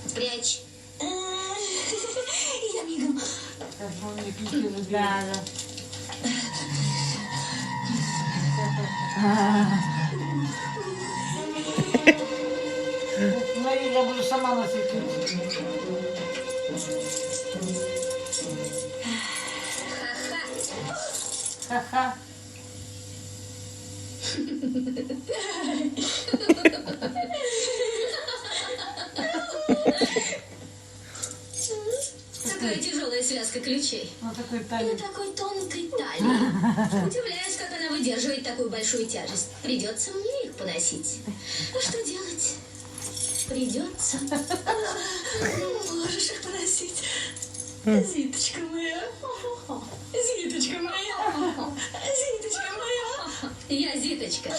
Спрячь. Я мигом. Да, да. Ну, я буду сама носить. Ха-ха. Такая тяжелая связка ключей. Ну, такой И талии. на такой тонкой талии. Удивляюсь, как она выдерживает такую большую тяжесть. Придется мне их поносить. А что делать? Придется. Можешь их поносить. Зиточка моя. Зиточка моя. Зиточка моя. Я Зиточка.